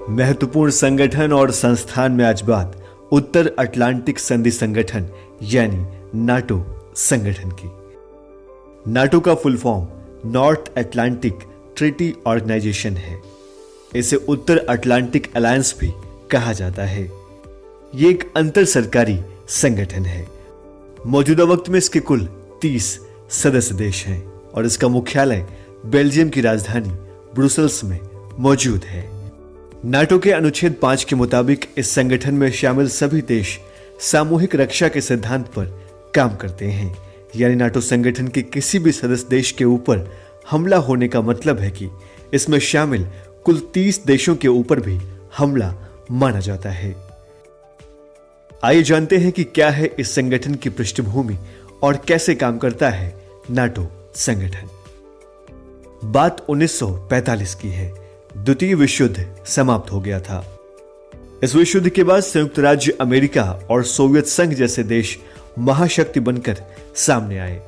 महत्वपूर्ण संगठन और संस्थान में आज बात उत्तर अटलांटिक संधि संगठन यानी नाटो संगठन की। नाटो का full form North Atlantic Treaty Organisation है। इसे उत्तर अटलांटिक अलायंस भी कहा जाता है। ये एक अंतर सरकारी संगठन है। मौजूदा वक्त में इसके कुल 30 सदस्य देश हैं और इसका मुख्यालय बेल्जियम की राजधानी ब्रुसेल्स में मौजूद है। नाटो के अनुच्छेद 5 के मुताबिक इस संगठन में शामिल सभी देश सामूहिक रक्षा के सिद्धांत पर काम करते हैं। यानी नाटो संगठन के किसी भी सदस्य देश के ऊपर हमला होने का मतलब है कि इसमें शामिल कुल 30 देशों के ऊपर भी हमला माना जाता है। आइए जानते हैं कि क्या है इस संगठन की पृष्ठभूमि और कैसे काम करता है नाटो संगठन। बात 1945 की है। द्वितीय विश्व युद्ध समाप्त हो गया था। इस विश्व युद्ध के बाद संयुक्त राज्य अमेरिका और सोवियत संघ जैसे देश महाशक्ति बनकर सामने आए।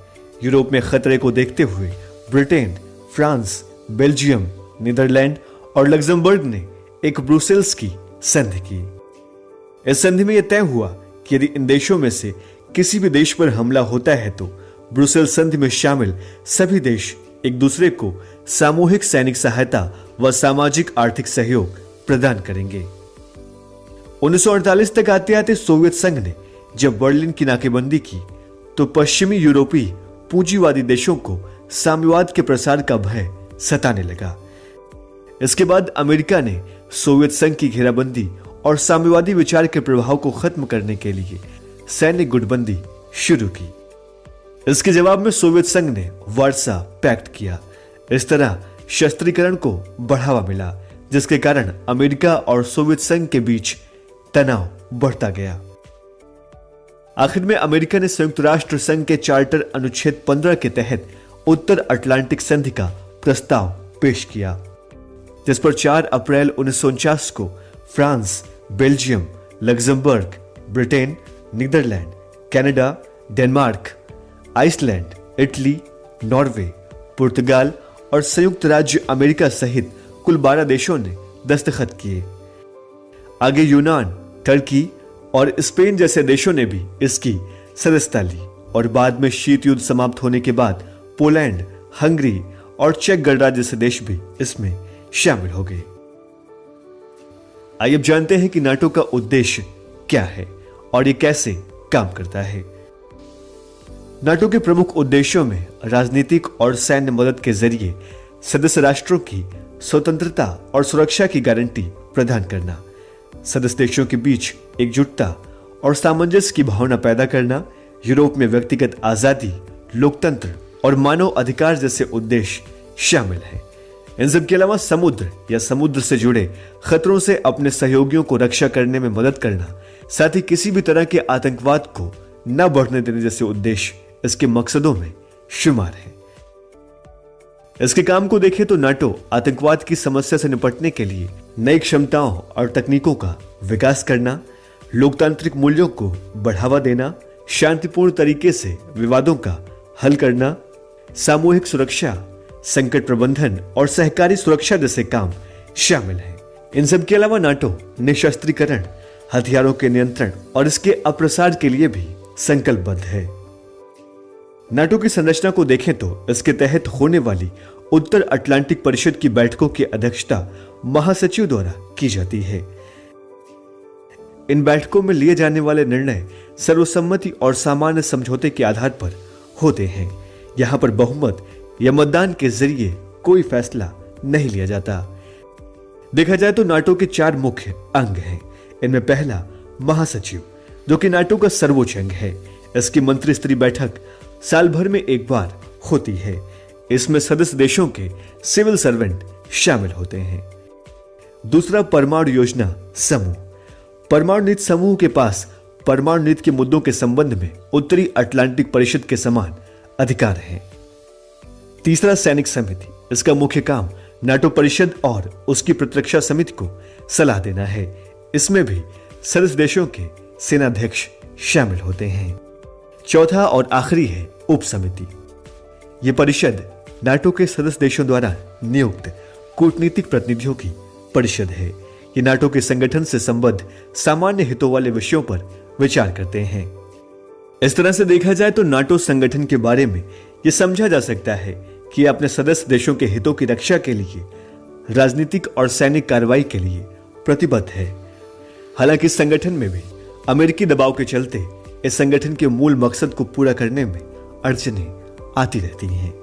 यूरोप में खतरे को देखते हुए ब्रिटेन, फ्रांस, बेल्जियम, नीदरलैंड और लग्जमबर्ग ने एक ब्रुसेल्स की संधि की। इस संधि में यह तय हुआ कि यदि इन देशों में से किसी भी देश पर हमला होता है तो ब्रुसेल्स संधि में शामिल सभी देश एक दूसरे को सामूहिक सैनिक सहायता व सामाजिक आर्थिक सहयोग प्रदान करेंगे। 1948 तक आते आते सोवियत संघ ने जब बर्लिन की नाकेबंदी की तो पश्चिमी यूरोपीय पूंजीवादी देशों को साम्यवाद के प्रसार का भय सताने लगा। इसके बाद अमेरिका ने सोवियत संघ की घेराबंदी और साम्यवादी विचार के प्रभाव को खत्म करने के लिए सैन्य गुटबंदी शुरू की। इसके जवाब में सोवियत संघ ने वार्सा पैक्ट किया। इस तरह शस्त्रीकरण को बढ़ावा मिला, जिसके कारण अमेरिका और सोवियत संघ के बीच तनाव बढ़ता गया। आखिर में अमेरिका ने संयुक्त राष्ट्र संघ के चार्टर अनुच्छेद 15 के तहत उत्तर अटलांटिक संधि का प्रस्ताव पेश किया, जिस पर 4 अप्रैल 1949 को France, Belgium, Luxembourg, Britain, Netherlands, Canada, Denmark, Iceland, Italy, Norway, Portugal और संयुक्त राज्य अमेरिका सहित कुल 12 देशों ने दस्तखत किए। आगे यूनान, टर्की और स्पेन जैसे देशों ने भी इसकी सदस्यता ली और बाद में शीत युद्ध समाप्त होने के बाद पोलैंड, हंगरी और चेक गणराज्य जैसे देश भी इसमें शामिल हो गए। आइए अब जानते हैं कि नाटो का उद्देश्य क्या है और ये कैसे काम करता है। नाटो के प्रमुख उद्देश्यों में राजनीतिक और सैन्य मदद के जरिए सदस्य राष्ट्रों की स्वतंत्रता और सुरक्षा की गारंटी प्रदान करना, सदस्य देशों के बीच एकजुटता और सामंजस्य की भावना पैदा करना, यूरोप में व्यक्तिगत आजादी, लोकतंत्र और मानव अधिकार जैसे उद्देश्य शामिल हैं। इन सब के अलावा समुद्र या समुद्र से जुड़े खतरों से अपने सहयोगियों को रक्षा करने में मदद करना, साथ ही किसी भी तरह के आतंकवाद को न बढ़ने देने जैसे उद्देश्य इसके मकसदों में शुमार है। इसके काम को देखें तो नाटो आतंकवाद की समस्या से निपटने के लिए नई क्षमताओं और तकनीकों का विकास करना, लोकतांत्रिक मूल्यों को बढ़ावा देना, शांतिपूर्ण तरीके से विवादों का हल करना, सामूहिक सुरक्षा, संकट प्रबंधन और सहकारी सुरक्षा जैसे काम शामिल हैं। इन सब के अलावा नाटो निशस्त्रीकरण, हथियारों के नियंत्रण और इसके अप्रसार के लिए भी संकल्पबद्ध है। नाटो की संरचना को देखें तो इसके तहत होने वाली उत्तर अटलांटिक परिषद की बैठकों की अध्यक्षता महासचिव द्वारा की जाती है। इन बैठकों में लिए जाने वाले निर्णय सर्वसम्मति और सामान्य समझौते के आधार पर होते हैं। यहां पर बहुमत या मतदान के जरिए कोई फैसला नहीं लिया जाता। देखा जाए तो नाटो के 4 मुख्य अंग हैं। इनमें पहला महासचिव, जो कि नाटो का सर्वोच्च अंग है। इसकी मंत्री स्तरीय बैठक साल भर में एक बार होती है। इसमें सदस्य देशों के सिविल सर्वेंट शामिल होते हैं। दूसरा परमाणु योजना समूह। परमाणु नीति समूह के पास परमाणु नीति के मुद्दों के संबंध में उत्तरी अटलांटिक परिषद के समान अधिकार हैं। तीसरा सैनिक समिति। इसका मुख्य काम नाटो परिषद और उसकी प्रतिरक्षा समिति को सलाह देना है। इसमें भी सदस्य देशों के सेनाध्यक्ष शामिल होते हैं। चौथा और आखिरी है उप समिति। यह परिषद नाटो के सदस्य देशों द्वारा नियुक्त कूटनीतिक प्रतिनिधियों की परिषद है। ये नाटो के संगठन से संबद्ध सामान्य हितों वाले विषयों पर विचार करते हैं। इस तरह से देखा जाए तो नाटो संगठन के बारे में यह समझा जा सकता है कि अपने सदस्य देशों के हितों की रक्षा के लिए राजनीतिक और सैनिक कार्रवाई के लिए प्रतिबद्ध है। हालांकि इस संगठन में भी अमेरिकी दबाव के चलते इस संगठन के मूल मकसद को पूरा करने में अड़चनें आती रहती हैं।